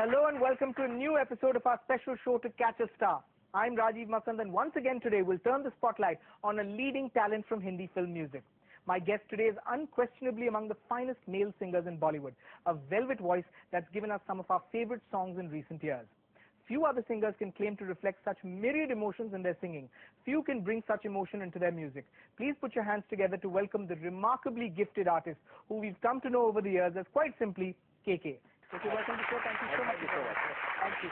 Hello and welcome to a new episode of our special show to catch a star. I'm Rajiv Masand, and once again today we'll turn the spotlight on a leading talent from Hindi film music. My guest today is unquestionably among the finest male singers in Bollywood, a velvet voice that's given us some of our favorite songs in recent years. Few other singers can claim to reflect such myriad emotions in their singing. Few can bring such emotion into their music. Please put your hands together to welcome the remarkably gifted artist who we've come to know over the years as quite simply KK. KK, welcome to the show. Thank you so much. Thank you.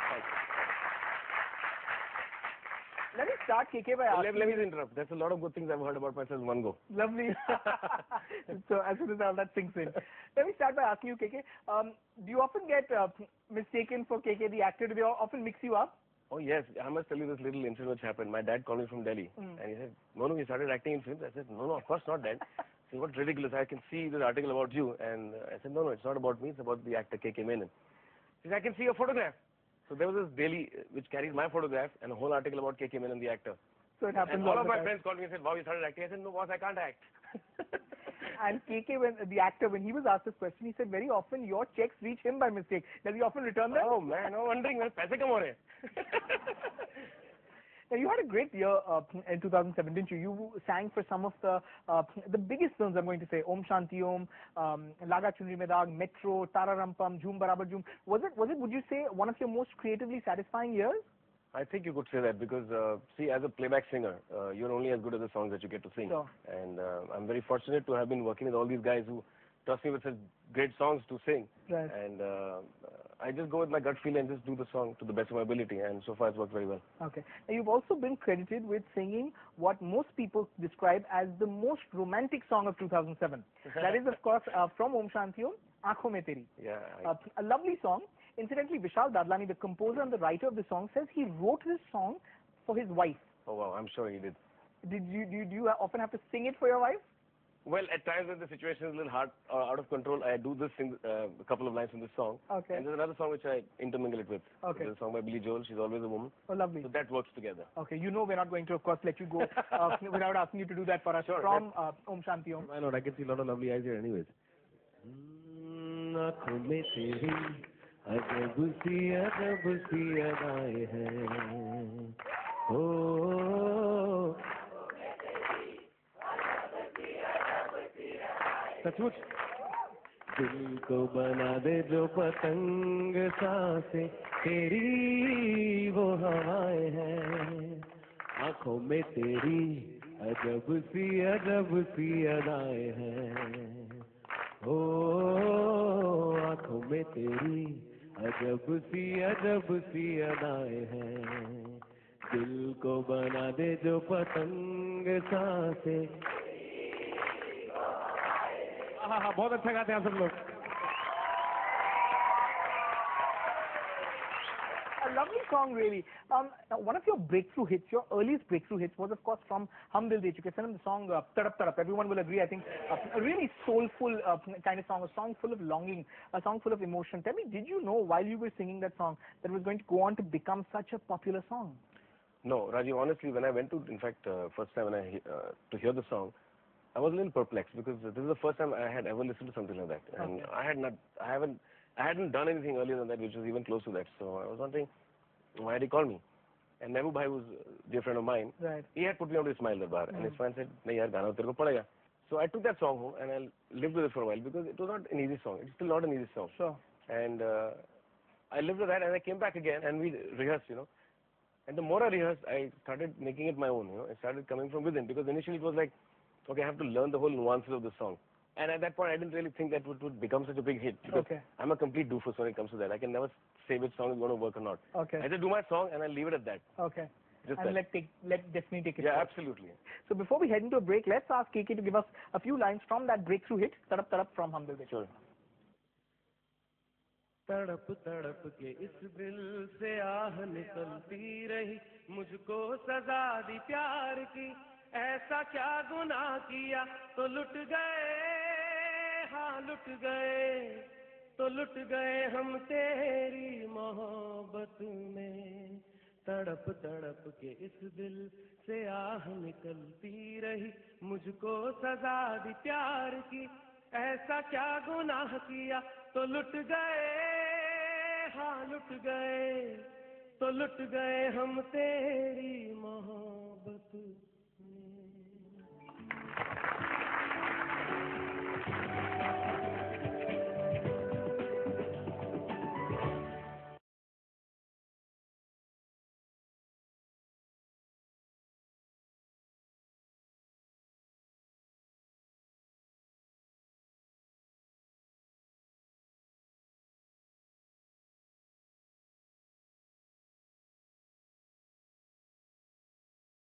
Let me start, KK, by asking... Let me interrupt. There's a lot of good things I've heard about myself in one go. Lovely. So as soon as all that sinks in. Let me start by asking you, KK, do you often get mistaken for KK the actor? Do they often mix you up? Oh yes, I must tell you this little incident which happened. My dad called me from Delhi and he said, Monu, you started acting in films? I said, no, of course not, Dad. He said, what's ridiculous? I can see this article about you. And I said, no, it's not about me, it's about the actor KK Menon. He said, I can see your photograph. So there was this daily which carried my photograph and a whole article about KK Menon, the actor. So it happens. And all of my friends called me and said, wow, you started acting. I said, no, boss, I can't act. And KK, the actor, when he was asked this question, he said very often your checks reach him by mistake. Does he often return them? Oh man, I'm wondering, paise kam ho rahe? Now, you had a great year in 2007, didn't you? You sang for some of the biggest films, I'm going to say, Om Shanti Om, Laga Chunri Mein Daag, Metro, Tara Rampam, Jhoom Barabar Jhoom. Was it, would you say, one of your most creatively satisfying years? I think you could say that because, see, as a playback singer, you're only as good as the songs that you get to sing. Sure. And I'm very fortunate to have been working with all these guys who trust me with such great songs to sing. Right. And I just go with my gut feel and just do the song to the best of my ability. And so far it's worked very well. Okay. Now, you've also been credited with singing what most people describe as the most romantic song of 2007. That is, of course, from Om Shanti Om, Aankhon Mein Teri. Yeah. A lovely song. Incidentally, Vishal Dadlani, the composer and the writer of the song, says he wrote this song for his wife. Oh wow, I'm sure he did. Do you often have to sing it for your wife? Well, at times when the situation is a little hard or out of control, I do sing a couple of lines from this song. Okay. And there's another song which I intermingle it with. Okay. There's a song by Billy Joel, She's Always a Woman. Oh, lovely. So that works together. Okay, you know we're not going to, of course, let you go without asking you to do that for us. Sure, From Om Shanti Om. Why not? I can see a lot of lovely eyes here anyways. आँखों में तेरी अजब सी अदाएं हैं ओ सचमुच दिल को बना दे जो पतंग सांसें तेरी वो हवाएं हैं आँखों में तेरी अजब सी अदाएं हैं ओ आँखों में तेरी अजब सी अदाएं हैं दिल को बना दे जो पतंग सांसें हाँ बहुत अच्छा गाते हैं आप सब लोग A lovely song, really. One of your breakthrough hits, your earliest breakthrough hits, was of course from Hum Dil De Chuke Sanam, the song Tadap Tadap. Everyone will agree, I think, a really soulful kind of song, a song full of longing, a song full of emotion. Tell me, did you know while you were singing that song that it was going to go on to become such a popular song? No, Rajiv, honestly, when I went to, in fact, first time when to hear the song, I was a little perplexed because this is the first time I had ever listened to something like that. And Okay. I hadn't done anything earlier than that which was even close to that. So I was wondering, why did he call me? And Mehboob Bhai was a dear friend of mine. Right. He had put me on to Ismail Darbar. And his friend said, nahi yaar, gana tere ko padega. So I took that song home and I lived with it for a while because it was not an easy song. It's still not an easy song. Sure. And I lived with that and I came back again and we rehearsed, And the more I rehearsed, I started making it my own, It started coming from within because initially it was like, okay, I have to learn the whole nuances of the song. And at that point, I didn't really think that it would become such a big hit. Because I'm a complete doofus when it comes to that. I can never say which song is going to work or not. Okay. I just do my song and I leave it at that. Okay. Just and that. let Destiny take it. Yeah, forward. absolutely. So before we head into a break, let's ask KK to give us a few lines from that breakthrough hit, Tadap Tadap from Hum Dil De Chuke. Sure. तड़प तड़प के इस दिल से आह निकलती रही मुझको सजा दी प्यार की ऐसा क्या गुनाह किया तो लुट गए हाँ लुट गए तो लुट गए हम तेरी मोहब्बत में तड़प तड़प के इस दिल से आह निकलती रही मुझको सजा दी प्यार की ऐसा क्या गुनाह किया तो लुट गए हाँ लुट गए तो लुट गए हम तेरी मोहब्बत में।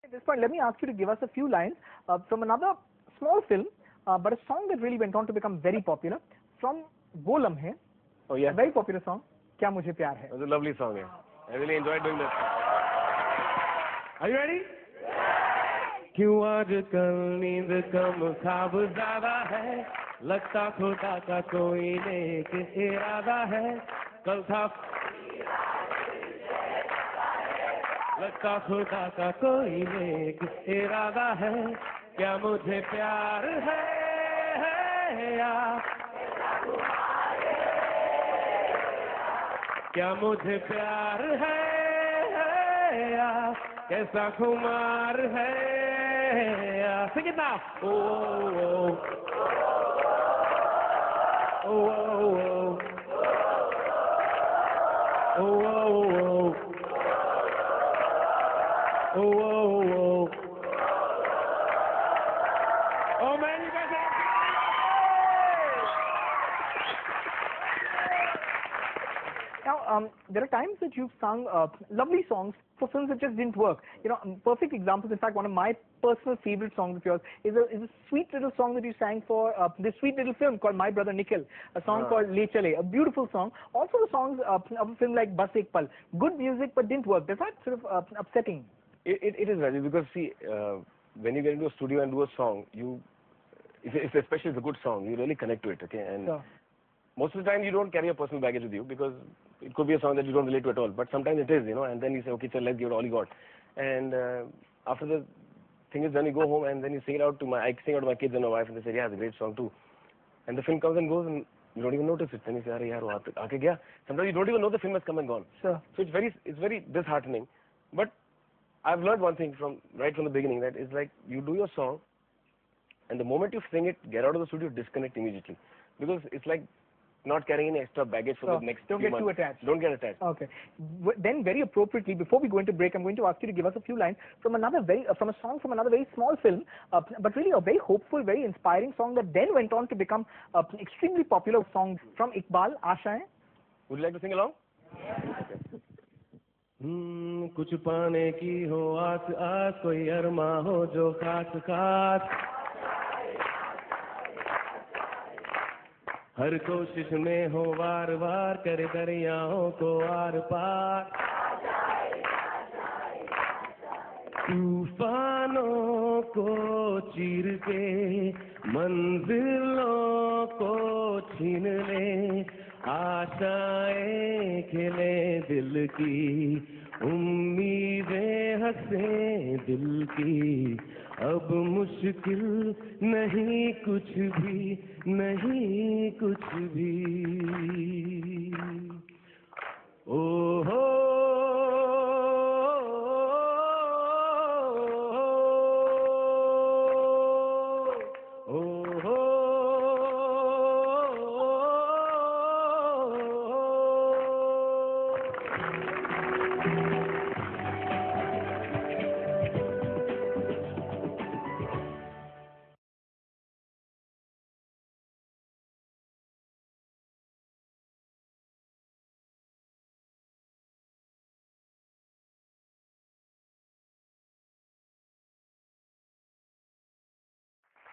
At this point, let me ask you to give us a few lines from another small film, but a song that really went on to become very popular from Wo Lamhe. Oh yeah, A very popular song. Kya Mujhe Pyar Hai. it was a lovely song. Yeah. I really enjoyed doing this. Are you ready? क्यों आजकल नींद कम ख्वाब ज्यादा है, लगता खुदा का कोई नेक इरादा है, कल था लगता खुदा का कोई नेक इरादा है, क्या मुझे प्यार है या क्या मुझे प्यार है या कैसा खुमार है या sing it now. Oh, oh, oh, oh, oh, oh, oh, oh, man, you guys are Now, there are times that you've sung lovely songs for films that just didn't work. You know, perfect examples. In fact, one of my personal favorite songs of yours is a sweet little song that you sang for this sweet little film called My Brother Nikhil, a song called Le Chale, a beautiful song. Also, the songs of a film like Bas Ek Pal, good music but didn't work. Does that sort of upsetting? It is, Rajiv, because see, when you get into a studio and do a song, if especially it's a good song, you really connect to it, okay? And Sure. most of the time you don't carry a personal baggage with you because it could be a song that you don't relate to at all. But sometimes it is, and then you say, okay, so let's give it all you got. And after the thing is done, you go home and then you sing it out to I sing out to my kids and my wife, and they say, yeah, it's a great song too. And the film comes and goes, and you don't even notice it. Then you say, yaar, wo aake gaya. Sometimes you don't even know the film has come and gone. Sure. So it's very disheartening. But I've learned one thing right from the beginning, that is like you do your song, and the moment you sing it, get out of the studio, disconnect immediately, because it's like not carrying any extra baggage for the next Don't few get too months. attached. Don't get attached. Okay. Then, very appropriately, before we go into break, I'm going to ask you to give us a few lines from from a song from another very small film, but really a very hopeful, very inspiring song that then went on to become extremely popular song from Iqbal, Aashaएं. Would you like to sing along? कुछ पाने की हो आस आस, कोई अरमा हो जो खास खास, हर कोशिश में हो वार वार, करे दरियाओं को आर पार, तूफानों को चीर के मंजिलों को छीन ले, आशाएं खिले दिल की, उम्मीदें हंसे दिल की, अब मुश्किल नहीं कुछ भी, नहीं कुछ भी। ओ हो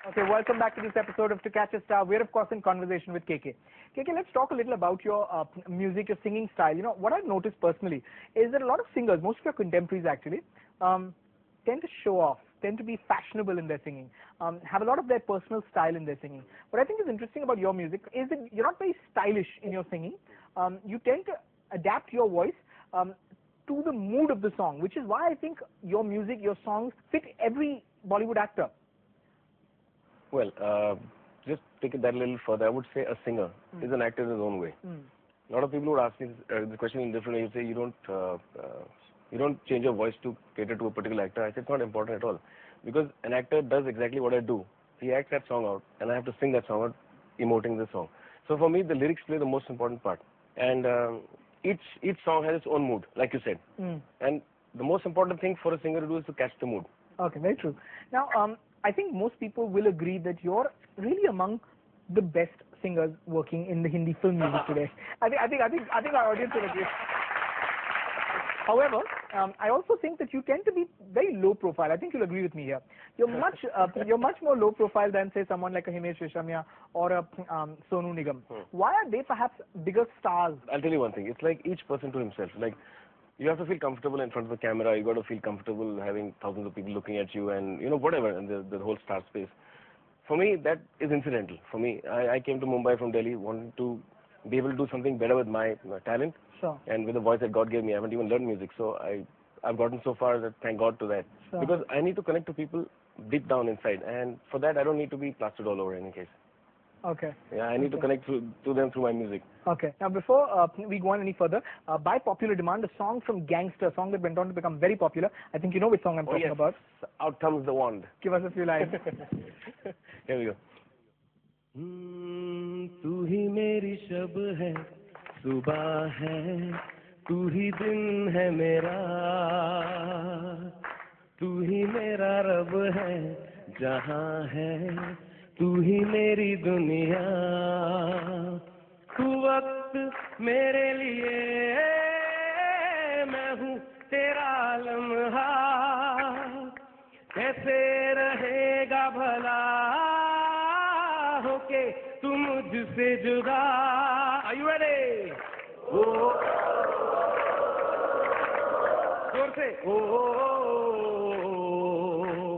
Okay, welcome back to this episode of To Catch a Star. We're, of course, in conversation with KK. KK, let's talk a little about your music, your singing style. You know, what I've noticed personally is that a lot of singers, most of your contemporaries actually, tend to show off, tend to be fashionable in their singing, have a lot of their personal style in their singing. What I think is interesting about your music is that you're not very stylish in your singing. You tend to adapt your voice to the mood of the song, which is why I think your music, your songs fit every Bollywood actor. Well, just take it that a little further. I would say a singer is an actor in his own way. A lot of people would ask me this question in different ways. You say you don't change your voice to cater to a particular actor. I said it's not important at all, because an actor does exactly what I do. He acts that song out, and I have to sing that song out, emoting the song. So for me, the lyrics play the most important part, and each song has its own mood, like you said. And the most important thing for a singer to do is to catch the mood. Okay, very true. Now, I think most people will agree that you're really among the best singers working in the Hindi film music today. I think our audience will agree. However, I also think that you tend to be very low profile. I think you'll agree with me here. You're much more low profile than, say, someone like a Himesh Reshammiya or a Sonu Nigam. Why are they perhaps bigger stars? I'll tell you one thing. It's like each person to himself. Like, you have to feel comfortable in front of the camera. You got to feel comfortable having thousands of people looking at you, and whatever, and the whole star space. For me, that is incidental. For me, I came to Mumbai from Delhi wanting to be able to do something better with my talent. Sure. And with the voice that God gave me. I haven't even learned music, so I've gotten so far that thank God to that. Sure. Because I need to connect to people deep down inside, and for that I don't need to be plastered all over in any case. Okay. Yeah, I need to connect to them through my music. Okay. Now, before we go on any further, by popular demand, a song from Gangster, a song that went on to become very popular. I think you know which song I'm talking about. Out comes the wand. Give us a few lines. Here we go. तू ही मेरी शब है, सुबह है, तू ही दिन है मेरा, तू ही मेरा रब है, जहां है, तू ही मेरी दुनिया, तू वक्त मेरे लिए, मैं हूँ तेरा लम्हा, कैसे रहेगा भला होके तू मुझसे जुदा. Are you ready? Oh, जोर से. Oh,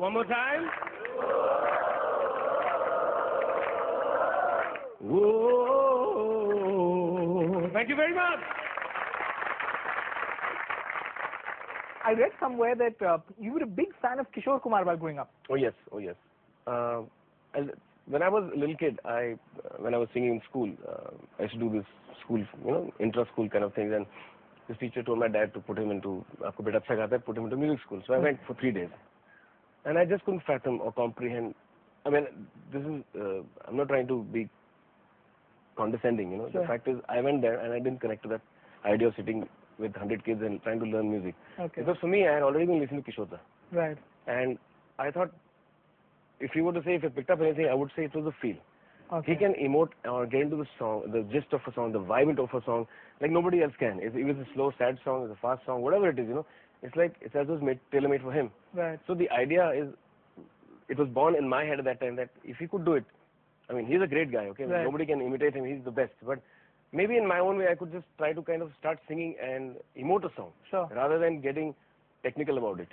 one more time. Oh, thank you very much. I read somewhere that you were a big fan of Kishore Kumar while growing up. Oh yes, oh yes. When I was a little kid, when I was singing in school, I used to do this school, intra-school kind of things, and this teacher told my dad to put him into, "Aapko beta acha gaata hai, put him into music school." So I went for 3 days, and I just couldn't fathom or comprehend. I mean, this is, I'm not trying to be condescending, Sure. The fact is, I went there and I didn't connect to that idea of sitting with 100 kids and trying to learn music. Okay. Because for me, I had already been listening to Kishore Da. Right. And I thought, if you were to say if I picked up anything, I would say it was a feel. Okay. He can emote or get into the song, the gist of a song, the vibe of a song, like nobody else can. If it's a slow, sad song, it's a fast song, whatever it is, it's like it's as though it's tailor-made for him. Right. So the idea is, it was born in my head at that time that if he could do it, I mean, he's a great guy, okay? Right. Nobody can imitate him, he's the best. But maybe in my own way, I could just try to kind of start singing and emote a song. Sure. Rather than getting technical about it.